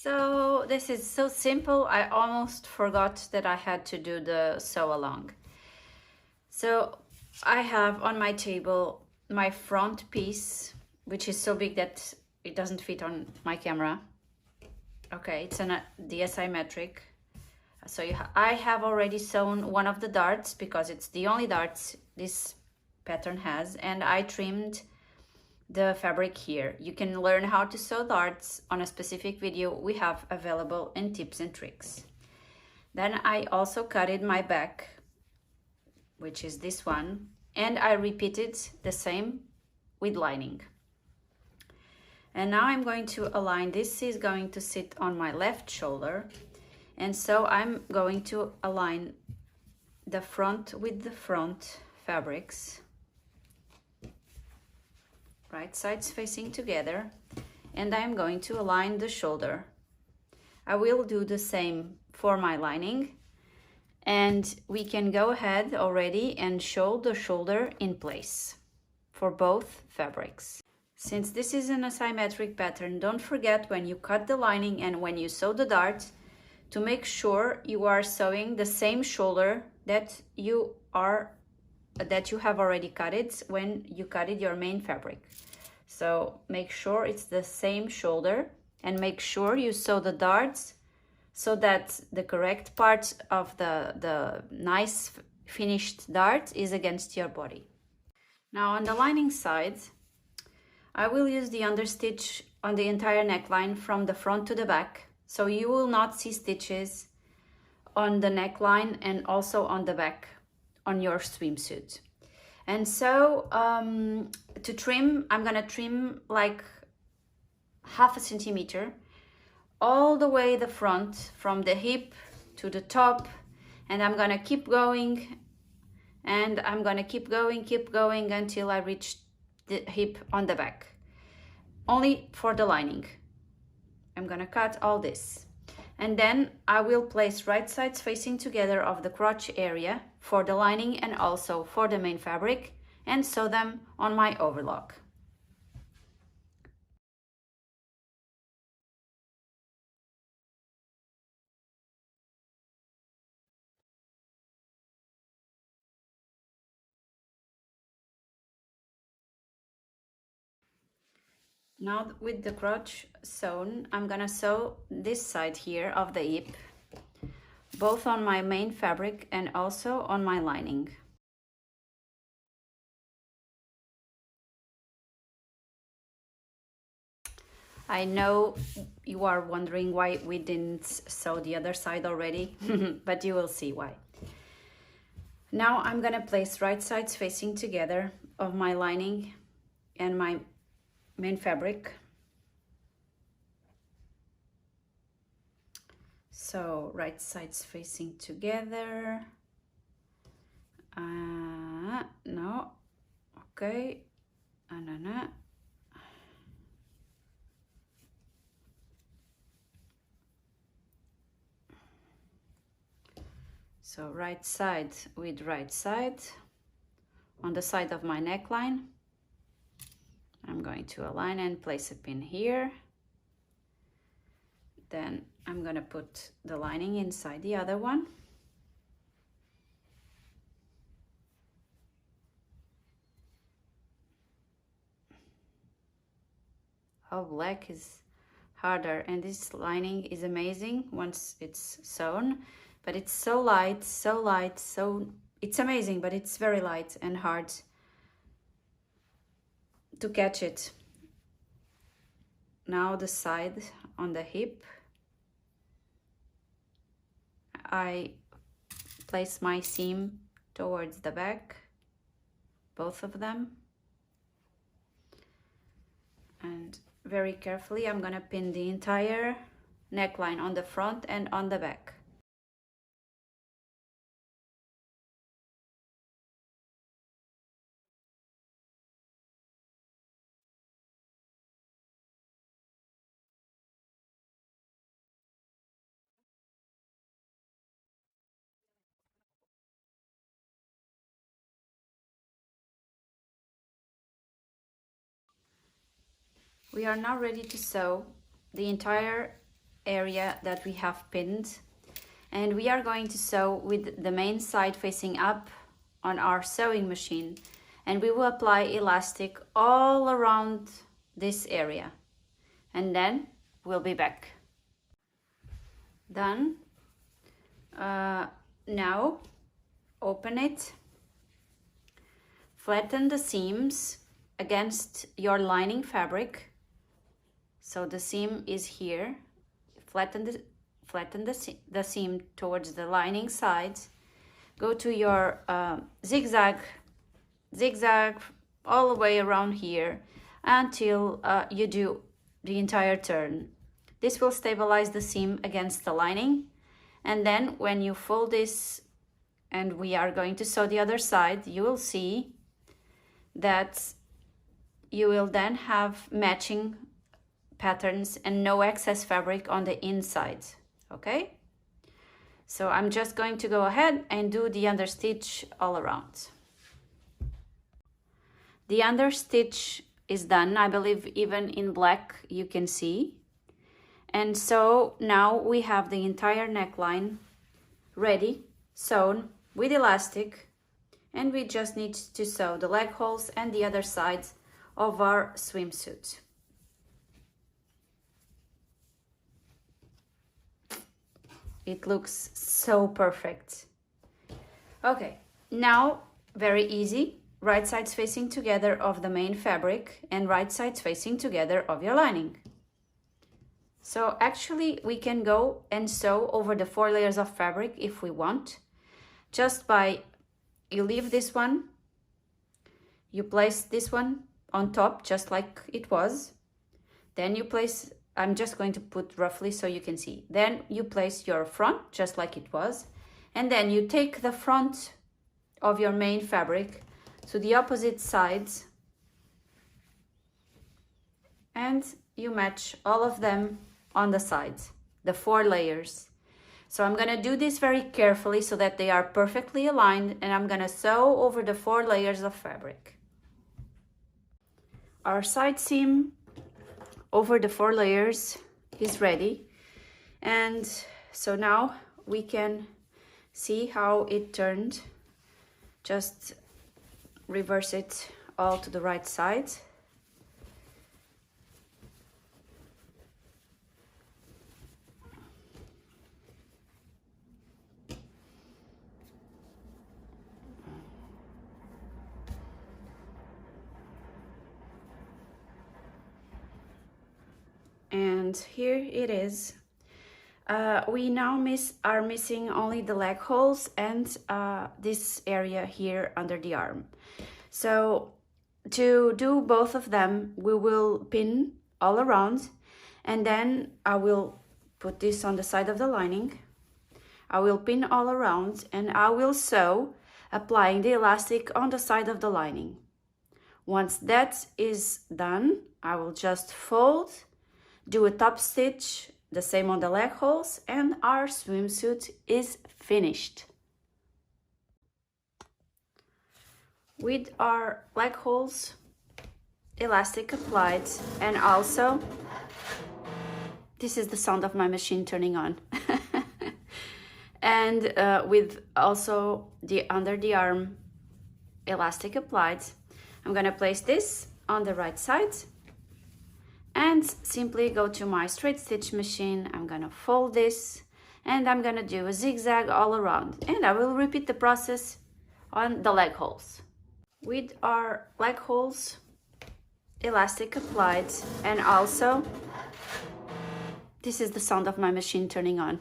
So this is so simple, I almost forgot that I had to do the sew along. So I have on my table my front piece, which is so big that it doesn't fit on my camera. Okay, it's the asymmetric. So I have already sewn one of the darts because it's the only darts this pattern has, and I trimmed the fabric here. You can learn how to sew darts on a specific video we have available in tips and tricks. Then I also cutted my back, which is this one, and I repeated the same with lining. And now I'm going to align. This is going to sit on my left shoulder, and so I'm going to align the front with the front fabrics, right sides facing together, and I'm going to align the shoulder. I will do the same for my lining, and we can go ahead already and show the shoulder in place for both fabrics. Since this is an asymmetric pattern, don't forget when you cut the lining and when you sew the dart to make sure you are sewing the same shoulder that you have already cut it when you cutted your main fabric. So make sure it's the same shoulder, and make sure you sew the darts so that the correct part of the nice finished dart is against your body. Now on the lining side, I will use the understitch on the entire neckline from the front to the back, so you will not see stitches on the neckline and also on the back on your swimsuit. And so to trim, I'm gonna trim like 0.5 centimeter all the way the front from the hip to the top, and I'm gonna keep going, and I'm gonna keep going until I reach the hip on the back. Only for the lining I'm gonna cut all this, and then I will place right sides facing together of the crotch area for the lining and also for the main fabric, and sew them on my overlock. Now with the crotch sewn, I'm gonna sew this side here of the hip, both on my main fabric and also on my lining. I know you are wondering why we didn't sew the other side already, but you will see why. Now I'm gonna place right sides facing together of my lining and my main fabric. So right sides facing together. No, okay, no. So right side with right side on the side of my neckline. I'm going to align and place a pin here. Then I'm gonna put the lining inside the other one. Oh, black is harder, and this lining is amazing once it's sewn, but it's so light, so it's amazing, but it's very light and hard to catch it. Now the side on the hip, I place my seam towards the back, both of them, and very carefully I'm gonna pin the entire neckline on the front and on the back. We are now ready to sew the entire area that we have pinned, and we are going to sew with the main side facing up on our sewing machine, and we will apply elastic all around this area, and then we'll be back. Done. Now open it, flatten the seams against your lining fabric. So the seam is here. Flatten the seam towards the lining sides. Go to your zigzag all the way around here until you do the entire turn. This will stabilize the seam against the lining, and then when you fold this and we are going to sew the other side, you will see that you will then have matching patterns and no excess fabric on the inside. Okay, so I'm just going to go ahead and do the understitch all around. The understitch is done, I believe even in black you can see. And so now we have the entire neckline ready, sewn with elastic, and we just need to sew the leg holes and the other sides of our swimsuit. It looks so perfect. Okay, now very easy. Right sides facing together of the main fabric and right sides facing together of your lining. So actually we can go and sew over the 4 layers of fabric if we want. Just by, you leave this one, you place this one on top just like it was. Then you place, I'm just going to put roughly so you can see. Then you place your front just like it was. And then you take the front of your main fabric to the opposite sides and you match all of them on the sides, the 4 layers. So I'm going to do this very carefully so that they are perfectly aligned, and I'm going to sew over the 4 layers of fabric. Our side seam over the 4 layers is ready, and so now we can see how it turned. Just reverse it all to the right side. And here it is. We now are missing only the leg holes and this area here under the arm. So to do both of them, we will pin all around, and then I will put this on the side of the lining. I will pin all around and I will sew, applying the elastic on the side of the lining. Once that is done, I will just fold, do a top stitch, the same on the leg holes, and our swimsuit is finished. With our leg holes, elastic applied, and also, this is the sound of my machine turning on. And with also the under the arm elastic applied, I'm gonna place this on the right side and simply go to my straight stitch machine. I'm gonna fold this and I'm gonna do a zigzag all around, and I will repeat the process on the leg holes. With our leg holes, elastic applied, and also, this is the sound of my machine turning on.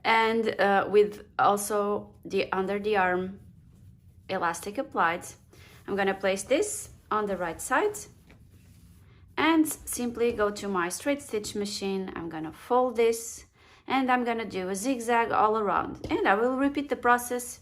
And with also the under the arm elastic applied, I'm gonna place this on the right side and simply go to my straight stitch machine. I'm gonna fold this and I'm gonna do a zigzag all around, and I will repeat the process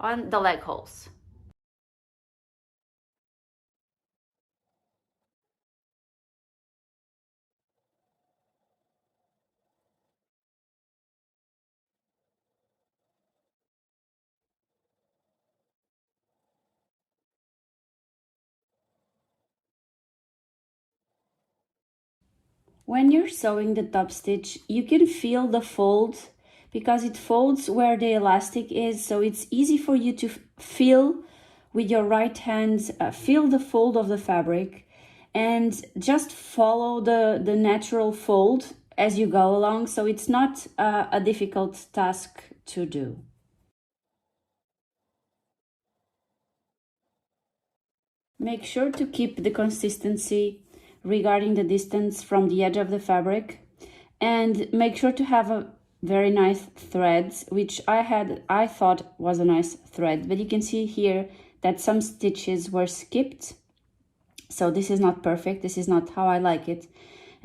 on the leg holes. When you're sewing the top stitch, you can feel the fold because it folds where the elastic is, so it's easy for you to feel with your right hand, feel the fold of the fabric and just follow the natural fold as you go along, so it's not a difficult task to do. Make sure to keep the consistency regarding the distance from the edge of the fabric, and make sure to have a very nice thread, which I thought was a nice thread, but you can see here that some stitches were skipped, so this is not perfect, this is not how I like it.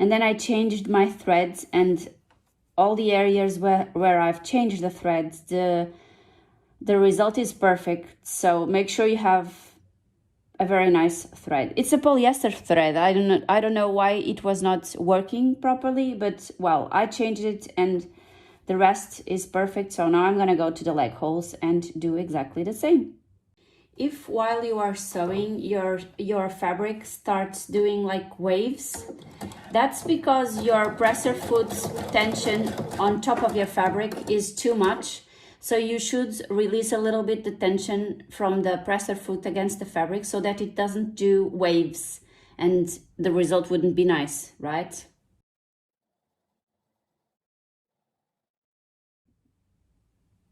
And then I changed my threads, and all the areas where I've changed the threads, the result is perfect. So make sure you have a very nice thread. It's a polyester thread. I don't know why it was not working properly, but well, I changed it and the rest is perfect. So now I'm gonna go to the leg holes and do exactly the same. If while you are sewing your fabric starts doing like waves, that's because your presser foot tension on top of your fabric is too much. So you should release a little bit the tension from the presser foot against the fabric so that it doesn't do waves and the result wouldn't be nice, right?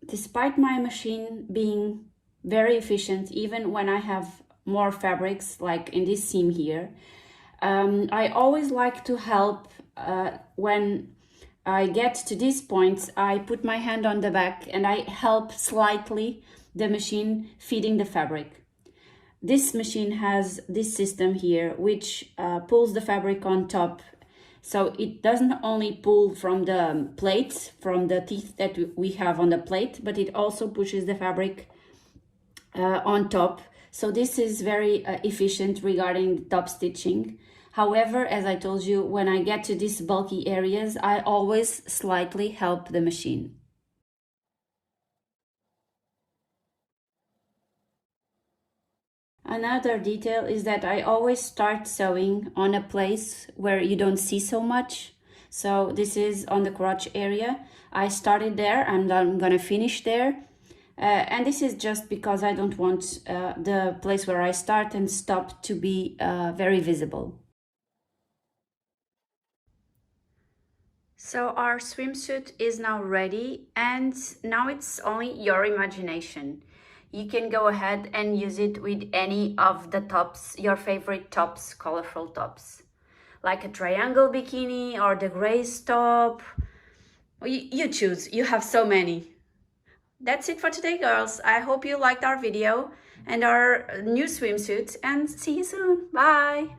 Despite my machine being very efficient, even when I have more fabrics, like in this seam here, I always like to help when I get to these points. I put my hand on the back and I help slightly the machine feeding the fabric. This machine has this system here which pulls the fabric on top, so it doesn't only pull from the plates, from the teeth that we have on the plate, but it also pushes the fabric on top. So this is very efficient regarding top stitching. However, as I told you, when I get to these bulky areas, I always slightly help the machine. Another detail is that I always start sewing on a place where you don't see so much. So this is on the crotch area. I started there and I'm gonna finish there. And this is just because I don't want the place where I start and stop to be very visible. So our swimsuit is now ready, and now it's only your imagination. You can go ahead and use it with any of the tops, your favorite tops, colorful tops. Like a triangle bikini or the grace top. You choose, you have so many. That's it for today, girls. I hope you liked our video and our new swimsuit, and see you soon. Bye!